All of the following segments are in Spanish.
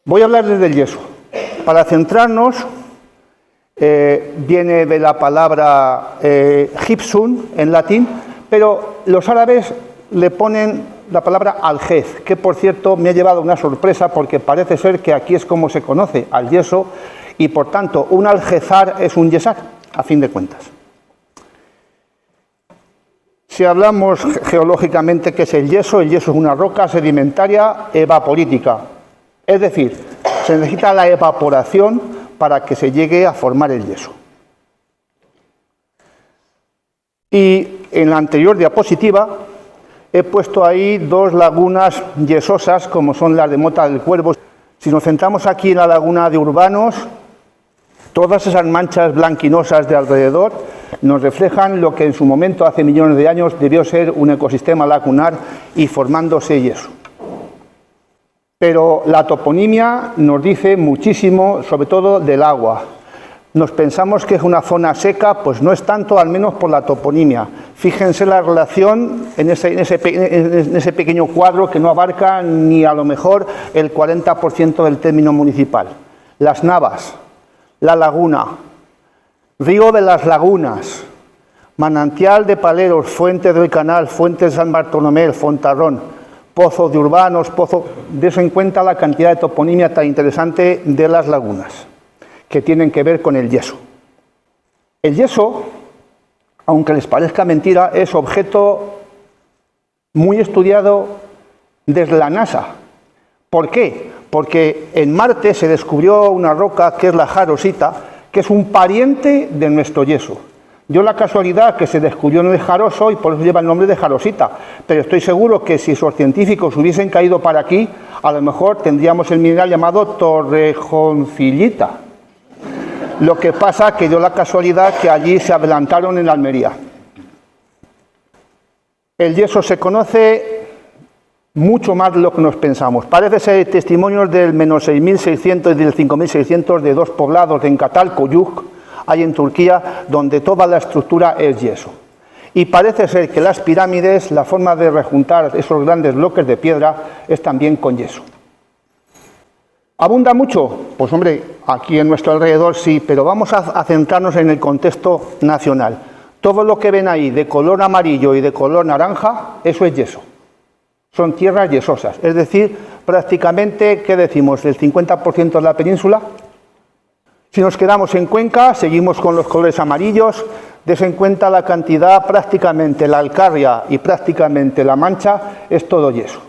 Voy a hablar desde el yeso. Para centrarnos, viene de la palabra gypsum en latín, pero los árabes le ponen la palabra aljez, que por cierto me ha llevado una sorpresa porque parece ser que aquí es como se conoce al yeso y por tanto un aljezar es un yesar, a fin de cuentas. Si hablamos geológicamente qué es el yeso es una roca sedimentaria evaporítica, es decir, se necesita la evaporación para que se llegue a formar el yeso. Y en la anterior diapositiva he puesto ahí dos lagunas yesosas, como son las de Mota del Cuervo. Si nos centramos aquí en la laguna de Urbanos, todas esas manchas blanquinosas de alrededor nos reflejan lo que en su momento, hace millones de años, debió ser un ecosistema lagunar y formándose yeso. Pero la toponimia nos dice muchísimo, sobre todo del agua. Nos pensamos que es una zona seca, pues no es tanto, al menos por la toponimia. Fíjense la relación en ese pequeño cuadro que no abarca ni a lo mejor el 40% del término municipal. Las Navas, la laguna, río de las lagunas, manantial de Paleros, fuente del Canal, fuente de San Bartolomé, el Fontarrón, pozo de Urbanos, pozo... De eso en cuenta la cantidad de toponimia tan interesante de las lagunas, que tienen que ver con el yeso. El yeso, aunque les parezca mentira, es objeto muy estudiado desde la NASA. ¿Por qué? Porque en Marte se descubrió una roca que es la jarosita, que es un pariente de nuestro yeso. Dio la casualidad que se descubrió en el Jaroso y por eso lleva el nombre de jarosita, pero estoy seguro que si esos científicos hubiesen caído para aquí, a lo mejor tendríamos el mineral llamado torrejoncillita. Lo que pasa que dio la casualidad que allí se adelantaron en Almería. El yeso se conoce mucho más de lo que nos pensamos. Parece ser testimonios del menos 6.600 y del 5.600 de dos poblados de Encatal, Koyuk, hay en Turquía, donde toda la estructura es yeso. Y parece ser que las pirámides, la forma de rejuntar esos grandes bloques de piedra es también con yeso. ¿Abunda mucho? Pues hombre, aquí en nuestro alrededor sí, pero vamos a centrarnos en el contexto nacional. Todo lo que ven ahí de color amarillo y de color naranja, eso es yeso. Son tierras yesosas, es decir, prácticamente, ¿qué decimos? ¿El 50% de la península? Si nos quedamos en Cuenca, seguimos con los colores amarillos, des en cuenta la cantidad, prácticamente la Alcarria y prácticamente la Mancha, es todo yeso.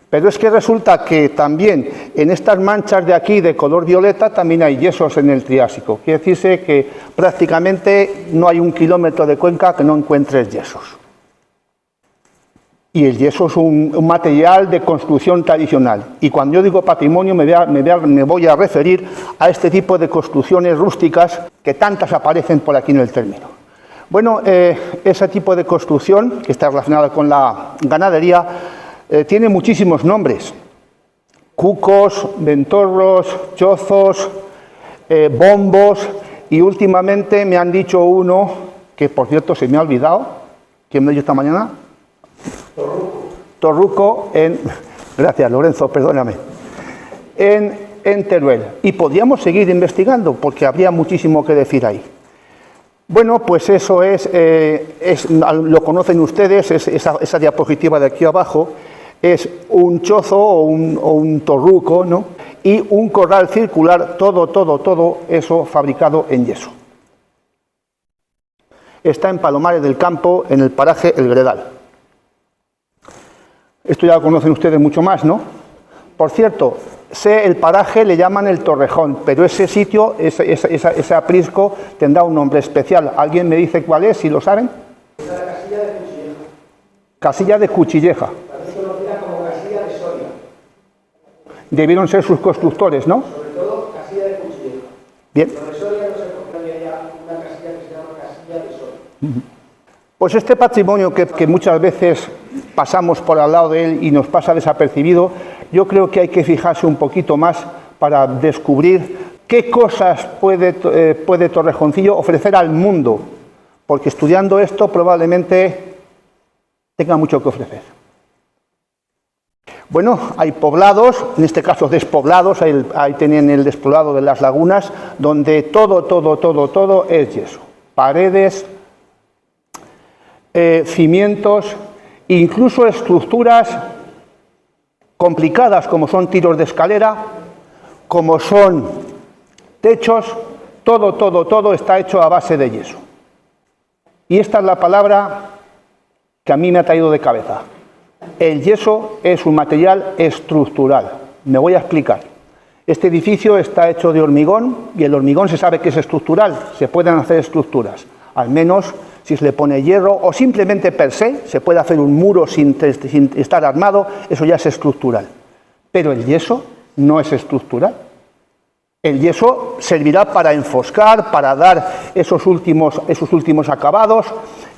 Pero es que resulta que también en estas manchas de aquí de color violeta también hay yesos en el Triásico. Quiere decirse que prácticamente no hay un kilómetro de Cuenca que no encuentres yesos. Y el yeso es un material de construcción tradicional. Y cuando yo digo patrimonio me voy a referir a este tipo de construcciones rústicas que tantas aparecen por aquí en el término. Bueno, ese tipo de construcción, que está relacionada con la ganadería, tiene muchísimos nombres. Cucos, ventorros, chozos, bombos, y últimamente me han dicho uno, que por cierto se me ha olvidado, ¿quién me ha dicho esta mañana? Torruco en... Gracias, Lorenzo, perdóname. En Teruel. Y podríamos seguir investigando, porque habría muchísimo que decir ahí. Bueno, pues eso lo conocen ustedes, esa diapositiva de aquí abajo, es un chozo o un torruco, ¿no? Y un corral circular, todo eso fabricado en yeso. Está en Palomares del Campo, en el paraje El Gredal. Esto ya lo conocen ustedes mucho más, ¿no? Por cierto, el paraje le llaman el Torrejón, pero ese sitio, ese aprisco, tendrá un nombre especial. ¿Alguien me dice cuál es, si lo saben? Es la casilla de Cuchilleja. Casilla de Cuchilleja. También conocida como casilla de Soria. Debieron ser sus constructores, ¿no? Sobre todo casilla de Cuchilleja. Bien. Lo de Soria no sé por qué había ya una casilla que se llama casilla de Soria. Pues este patrimonio que muchas veces pasamos por al lado de él y nos pasa desapercibido, yo creo que hay que fijarse un poquito más para descubrir qué cosas puede Torrejoncillo ofrecer al mundo, porque estudiando esto probablemente tenga mucho que ofrecer. Bueno, hay poblados, en este caso despoblados, ahí tienen el despoblado de las lagunas, donde todo es yeso. Paredes, cimientos, incluso estructuras complicadas como son tiros de escalera, como son techos, todo está hecho a base de yeso. Y esta es la palabra que a mí me ha traído de cabeza. El yeso es un material estructural. Me voy a explicar. Este edificio está hecho de hormigón y el hormigón se sabe que es estructural. Se pueden hacer estructuras. Al menos si se le pone hierro o simplemente per se puede hacer un muro sin estar armado. Eso ya es estructural. Pero el yeso no es estructural. El yeso servirá para enfoscar, para dar esos últimos acabados.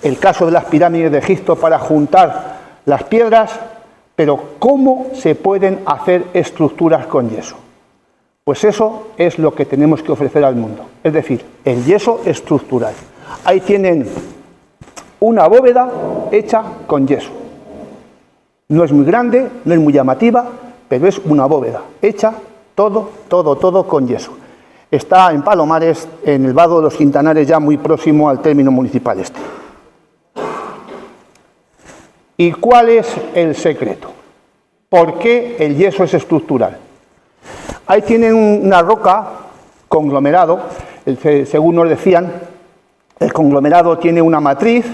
El caso de las pirámides de Egipto para juntar las piedras, pero ¿cómo se pueden hacer estructuras con yeso? Pues eso es lo que tenemos que ofrecer al mundo, es decir, el yeso estructural. Ahí tienen una bóveda hecha con yeso. No es muy grande, no es muy llamativa, pero es una bóveda hecha todo con yeso. Está en Palomares, en el Vado de los Quintanares, ya muy próximo al término municipal este. ¿Y cuál es el secreto? ¿Por qué el yeso es estructural? Ahí tienen una roca, conglomerado, según nos decían, el conglomerado tiene una matriz,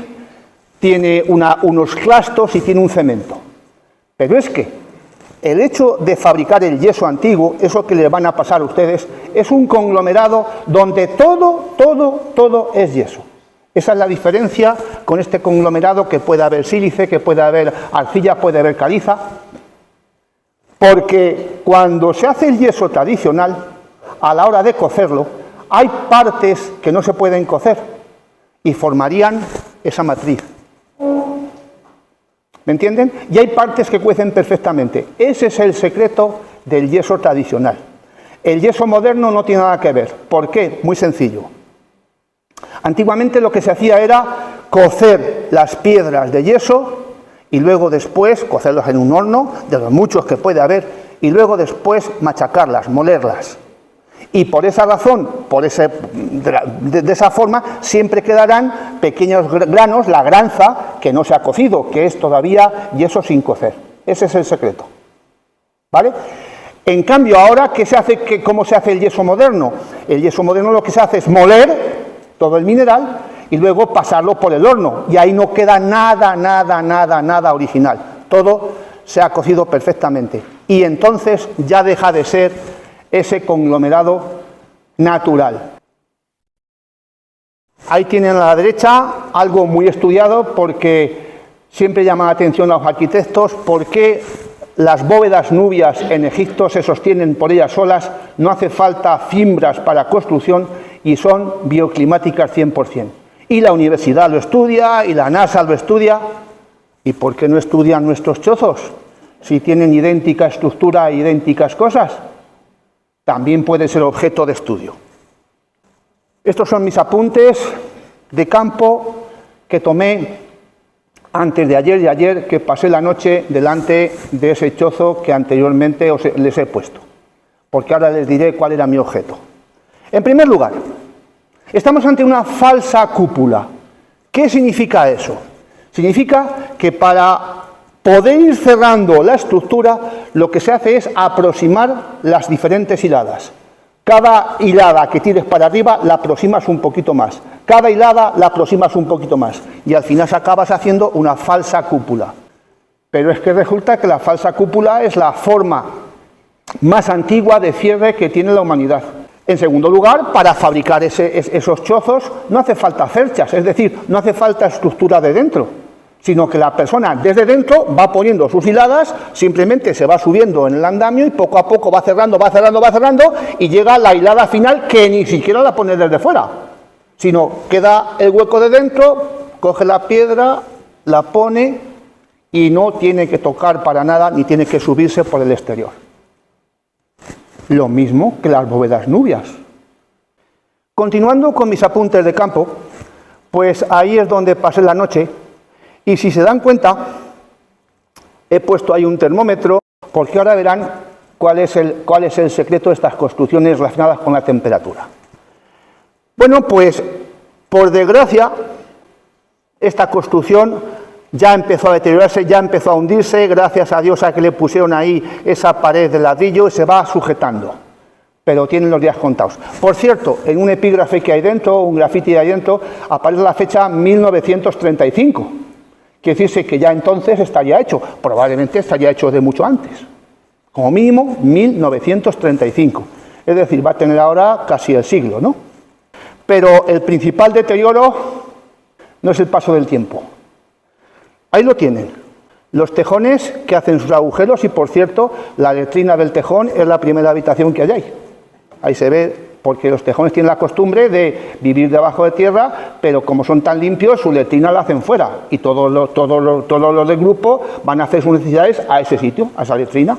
tiene unos clastos y tiene un cemento. Pero es que el hecho de fabricar el yeso antiguo, eso que les van a pasar a ustedes, es un conglomerado donde todo es yeso. Esa es la diferencia con este conglomerado, que puede haber sílice, que puede haber arcilla, puede haber caliza. Porque cuando se hace el yeso tradicional, a la hora de cocerlo, hay partes que no se pueden cocer y formarían esa matriz. ¿Me entienden? Y hay partes que cuecen perfectamente. Ese es el secreto del yeso tradicional. El yeso moderno no tiene nada que ver. ¿Por qué? Muy sencillo. Antiguamente lo que se hacía era cocer las piedras de yeso y luego después cocerlas en un horno, de los muchos que puede haber, y luego después machacarlas, molerlas. Y por esa razón, de esa forma, siempre quedarán pequeños granos, la granza, que no se ha cocido, que es todavía yeso sin cocer. Ese es el secreto. ¿Vale? En cambio, ahora, ¿cómo se hace el yeso moderno? El yeso moderno lo que se hace es moler todo el mineral y luego pasarlo por el horno. Y ahí no queda nada original. Todo se ha cocido perfectamente. Y entonces ya deja de ser ese conglomerado natural. Ahí tienen a la derecha algo muy estudiado, porque siempre llama la atención a los arquitectos, por qué las bóvedas nubias en Egipto se sostienen por ellas solas, no hace falta fimbras para construcción y son bioclimáticas 100%. Y la universidad lo estudia, y la NASA lo estudia. ¿Y por qué no estudian nuestros chozos? Si tienen idéntica estructura e idénticas cosas, también puede ser objeto de estudio. Estos son mis apuntes de campo que tomé antes de ayer y ayer, que pasé la noche delante de ese chozo que anteriormente les he puesto, porque ahora les diré cuál era mi objeto. En primer lugar, estamos ante una falsa cúpula. ¿Qué significa eso? Significa que para poder ir cerrando la estructura, lo que se hace es aproximar las diferentes hiladas. Cada hilada que tires para arriba la aproximas un poquito más. Cada hilada la aproximas un poquito más. Y al final acabas haciendo una falsa cúpula. Pero es que resulta que la falsa cúpula es la forma más antigua de cierre que tiene la humanidad. En segundo lugar, para fabricar esos chozos no hace falta cerchas, es decir, no hace falta estructura de dentro, sino que la persona desde dentro va poniendo sus hiladas, simplemente se va subiendo en el andamio y poco a poco va cerrando y llega la hilada final, que ni siquiera la pone desde fuera, sino queda el hueco de dentro, coge la piedra, la pone y no tiene que tocar para nada ni tiene que subirse por el exterior. Lo mismo que las bóvedas nubias. Continuando con mis apuntes de campo, pues ahí es donde pasé la noche. Y si se dan cuenta, he puesto ahí un termómetro porque ahora verán cuál es el secreto de estas construcciones relacionadas con la temperatura. Bueno, pues, por desgracia, esta construcción ya empezó a deteriorarse, ya empezó a hundirse, gracias a Dios a que le pusieron ahí esa pared de ladrillo y se va sujetando. Pero tienen los días contados. Por cierto, en un epígrafe que hay dentro, un grafiti ahí dentro, aparece la fecha 1935. Quiere decirse que ya entonces estaría hecho. Probablemente estaría hecho de mucho antes. Como mínimo, 1935. Es decir, va a tener ahora casi el siglo, ¿no? Pero el principal deterioro no es el paso del tiempo. Ahí lo tienen. Los tejones que hacen sus agujeros y, por cierto, la letrina del tejón es la primera habitación que hay ahí. Ahí se ve, porque los tejones tienen la costumbre de vivir debajo de tierra, pero como son tan limpios, su letrina la hacen fuera. Y todos los del grupo van a hacer sus necesidades a ese sitio, a esa letrina.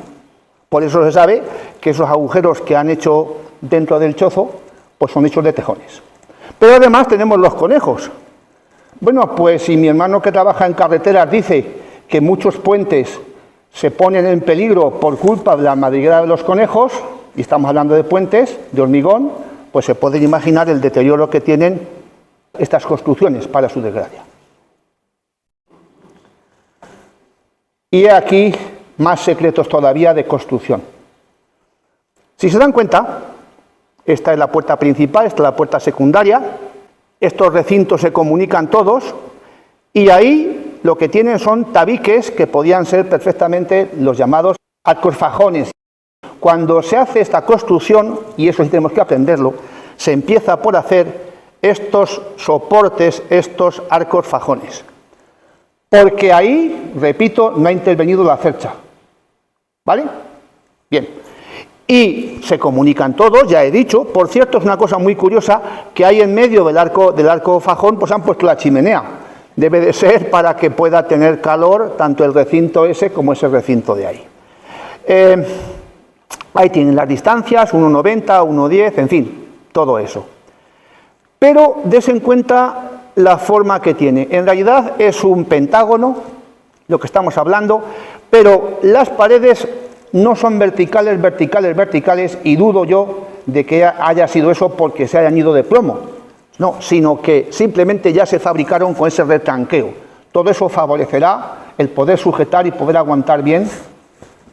Por eso se sabe que esos agujeros que han hecho dentro del chozo, pues son hechos de tejones. Pero además tenemos los conejos. Bueno, pues si mi hermano que trabaja en carreteras dice que muchos puentes se ponen en peligro por culpa de la madriguera de los conejos, y estamos hablando de puentes de hormigón, pues se pueden imaginar el deterioro que tienen estas construcciones, para su desgracia. Y aquí más secretos todavía de construcción. Si se dan cuenta, esta es la puerta principal, esta es la puerta secundaria, estos recintos se comunican todos, y ahí lo que tienen son tabiques que podían ser perfectamente los llamados arcos fajones. Cuando se hace esta construcción, y eso sí tenemos que aprenderlo, se empieza por hacer estos soportes, estos arcos fajones. Porque ahí, repito, no ha intervenido la cercha. ¿Vale? Bien. Y se comunican todos, ya he dicho. Por cierto, es una cosa muy curiosa que hay en medio del arco fajón, pues han puesto la chimenea. Debe de ser para que pueda tener calor tanto el recinto ese como ese recinto de ahí. Ahí tienen las distancias, 1,90, 1,10, en fin, todo eso. Pero des en cuenta la forma que tiene. En realidad es un pentágono, lo que estamos hablando, pero las paredes no son verticales, y dudo yo de que haya sido eso porque se hayan ido de plomo. No, sino que simplemente ya se fabricaron con ese retranqueo. Todo eso favorecerá el poder sujetar y poder aguantar bien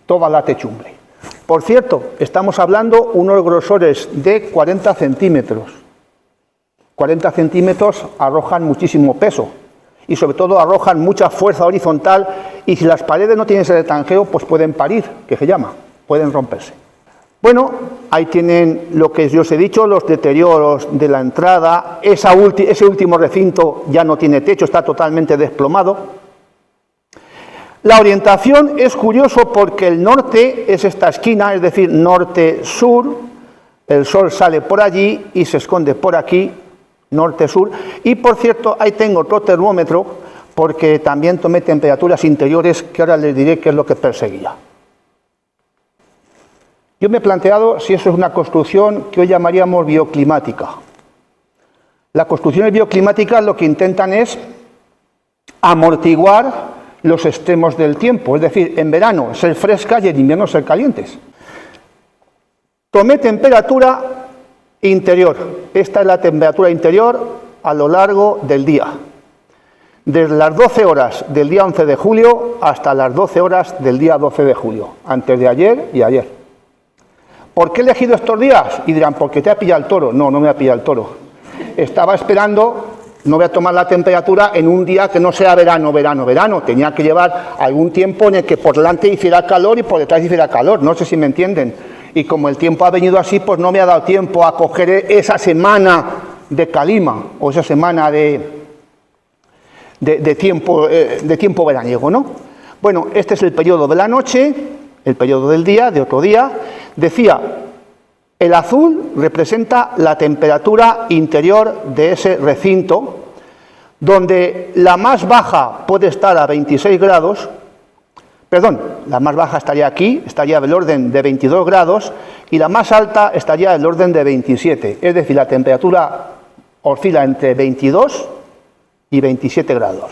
toda la techumbre. Por cierto, estamos hablando unos grosores de 40 centímetros. 40 centímetros arrojan muchísimo peso y sobre todo arrojan mucha fuerza horizontal, y si las paredes no tienen ese retranqueo, pues pueden parir, que se llama, pueden romperse. Bueno, ahí tienen lo que yo os he dicho, los deterioros de la entrada. Ese último recinto ya no tiene techo, está totalmente desplomado. La orientación es curioso porque el norte es esta esquina, es decir, norte-sur. El sol sale por allí y se esconde por aquí, norte-sur. Y por cierto, ahí tengo otro termómetro porque también tomé temperaturas interiores que ahora les diré qué es lo que perseguía. Yo me he planteado si eso es una construcción que hoy llamaríamos bioclimática. Las construcciones bioclimáticas lo que intentan es amortiguar los extremos del tiempo, es decir, en verano ser frescas y en invierno ser calientes. Tomé temperatura interior. Esta es la temperatura interior a lo largo del día. Desde las 12 horas del día 11 de julio hasta las 12 horas del día 12 de julio, antes de ayer y ayer. ¿Por qué he elegido estos días? Y dirán, ¿porque te ha pillado el toro? No, no me ha pillado el toro. Estaba esperando, no voy a tomar la temperatura en un día que no sea verano. Tenía que llevar algún tiempo en el que por delante hiciera calor y por detrás hiciera calor. No sé si me entienden. Y como el tiempo ha venido así, pues no me ha dado tiempo a coger esa semana de calima o esa semana de tiempo veraniego, ¿no? Bueno, este es el periodo de la noche, el periodo del día, de otro día. Decía, el azul representa la temperatura interior de ese recinto, donde la más baja puede estar a 26 grados, perdón, la más baja estaría aquí, estaría del orden de 22 grados, y la más alta estaría del orden de 27, es decir, la temperatura oscila entre 22 y 27 grados,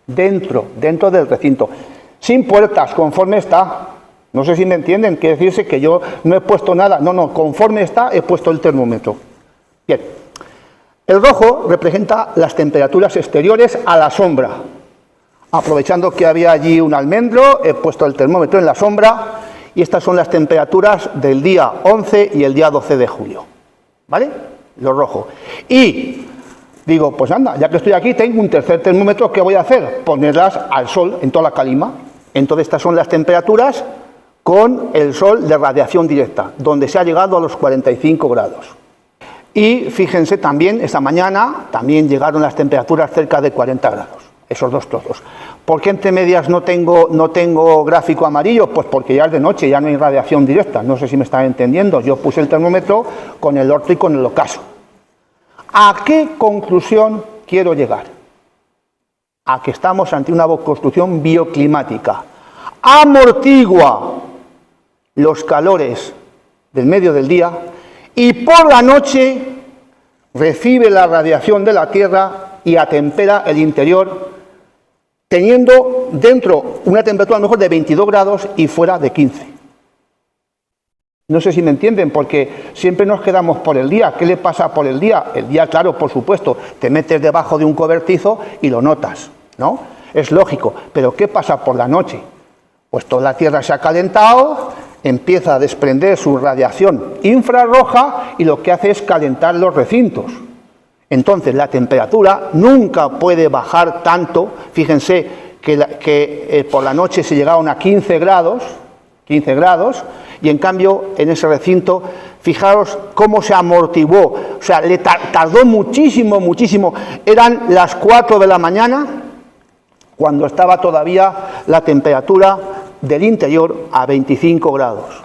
dentro del recinto, sin puertas, conforme está. No sé si me entienden, quiere decirse que yo no he puesto nada, no, conforme está he puesto el termómetro. Bien, el rojo representa las temperaturas exteriores a la sombra. Aprovechando que había allí un almendro, he puesto el termómetro en la sombra y estas son las temperaturas del día 11 y el día 12 de julio. ¿Vale? Lo rojo. Y digo, pues anda, ya que estoy aquí, tengo un tercer termómetro, ¿qué voy a hacer? Ponerlas al sol en toda la calima. Entonces estas son las temperaturas con el sol de radiación directa, donde se ha llegado a los 45 grados. Y fíjense también, esta mañana también llegaron las temperaturas cerca de 40 grados, esos dos trozos. ¿Por qué entre medias no tengo gráfico amarillo? Pues porque ya es de noche, ya no hay radiación directa, no sé si me están entendiendo. Yo puse el termómetro con el orto y con el ocaso. ¿A qué conclusión quiero llegar? A que estamos ante una construcción bioclimática. Amortigua los calores del medio del día y por la noche recibe la radiación de la Tierra y atempera el interior, teniendo dentro una temperatura a lo mejor de 22 grados y fuera de 15. No sé si me entienden, porque siempre nos quedamos por el día. ¿Qué le pasa por el día? El día, claro, por supuesto, te metes debajo de un cobertizo y lo notas, ¿no? Es lógico, pero ¿qué pasa por la noche? Pues toda la Tierra se ha calentado, empieza a desprender su radiación infrarroja y lo que hace es calentar los recintos. Entonces la temperatura nunca puede bajar tanto. Fíjense que por la noche se llegaron a 15 grados, y en cambio en ese recinto, fijaros cómo se amortiguó, o sea, le tardó muchísimo, eran las 4 de la mañana cuando estaba todavía la temperatura del interior a 25 grados.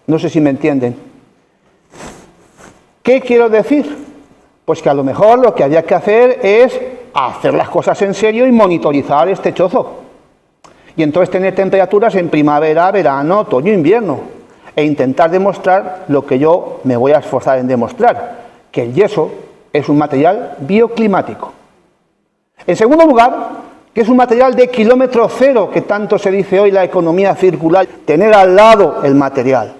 No sé si me entienden. ¿Qué quiero decir? Pues que a lo mejor lo que había que hacer es hacer las cosas en serio y monitorizar este chozo. Y entonces tener temperaturas en primavera, verano, otoño, invierno. E intentar demostrar lo que yo me voy a esforzar en demostrar, que el yeso es un material bioclimático. En segundo lugar, que es un material de kilómetro cero, que tanto se dice hoy la economía circular, tener al lado el material.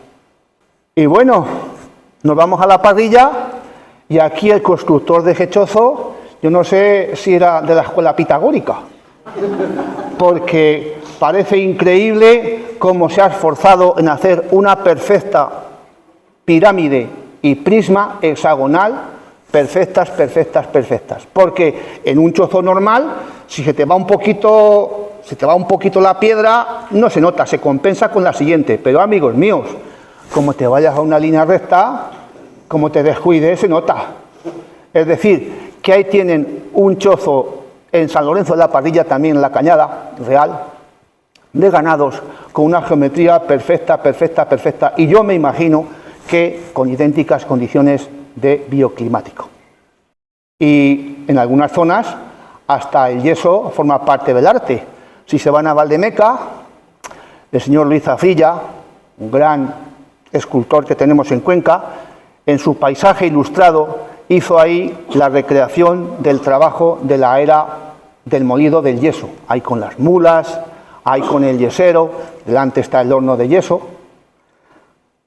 Y bueno, nos vamos a la parrilla y aquí el constructor de ese chozo, yo no sé si era de la escuela pitagórica, porque parece increíble cómo se ha esforzado en hacer una perfecta pirámide y prisma hexagonal, perfectas, porque en un chozo normal, si se te va un poquito la piedra, no se nota, se compensa con la siguiente, pero amigos míos, como te vayas a una línea recta, como te descuides, se nota. Es decir, que ahí tienen un chozo en San Lorenzo de la Parrilla, también en la Cañada Real, de ganados, con una geometría perfecta, y yo me imagino que con idénticas condiciones de bioclimático. Y en algunas zonas hasta el yeso forma parte del arte. Si se van a Valdemeca, el señor Luis Zafrilla, un gran escultor que tenemos en Cuenca, en su paisaje ilustrado hizo ahí la recreación del trabajo de la era del molido del yeso, ahí con las mulas, ahí con el yesero, delante está el horno de yeso.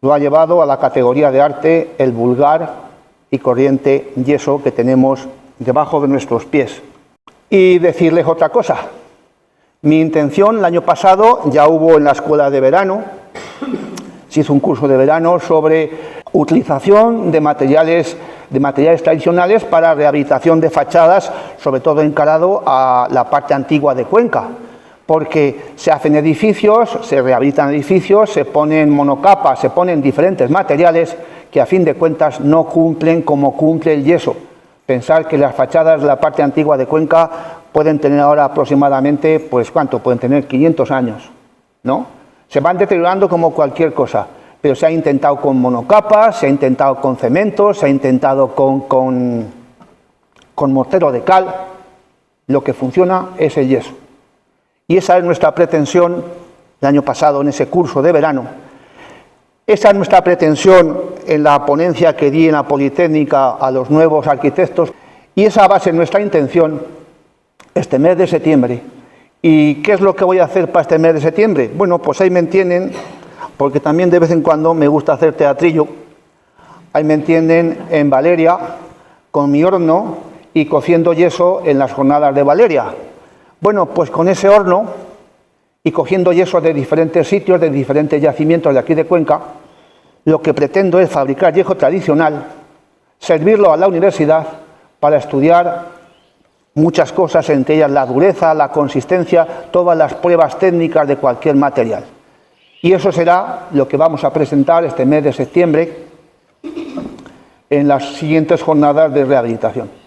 Lo ha llevado a la categoría de arte el vulgar y corriente yeso que tenemos debajo de nuestros pies. Y decirles otra cosa, mi intención el año pasado, ya hubo en la escuela de verano, se hizo un curso de verano sobre utilización de materiales tradicionales para rehabilitación de fachadas, sobre todo encarado a la parte antigua de Cuenca, porque se hacen edificios, se rehabilitan edificios, se ponen monocapas, se ponen diferentes materiales que a fin de cuentas no cumplen como cumple el yeso. Pensar que las fachadas de la parte antigua de Cuenca pueden tener ahora aproximadamente, pues ¿cuánto? Pueden tener 500 años, ¿no? Se van deteriorando como cualquier cosa, pero se ha intentado con monocapas, se ha intentado con cemento, se ha intentado con mortero de cal. Lo que funciona es el yeso. Y esa es nuestra pretensión el año pasado en ese curso de verano. Esa es nuestra pretensión en la ponencia que di en la Politécnica a los nuevos arquitectos, y esa va a ser nuestra intención este mes de septiembre, ¿Y qué es lo que voy a hacer para este mes de septiembre? Bueno, pues ahí me entienden, porque también de vez en cuando me gusta hacer teatrillo. Ahí me entienden en Valeria, con mi horno y cociendo yeso en las jornadas de Valeria. Bueno, pues con ese horno y cogiendo yeso de diferentes sitios, de diferentes yacimientos de aquí de Cuenca, lo que pretendo es fabricar yeso tradicional, servirlo a la universidad para estudiar muchas cosas, entre ellas la dureza, la consistencia, todas las pruebas técnicas de cualquier material. Y eso será lo que vamos a presentar este mes de septiembre en las siguientes jornadas de rehabilitación.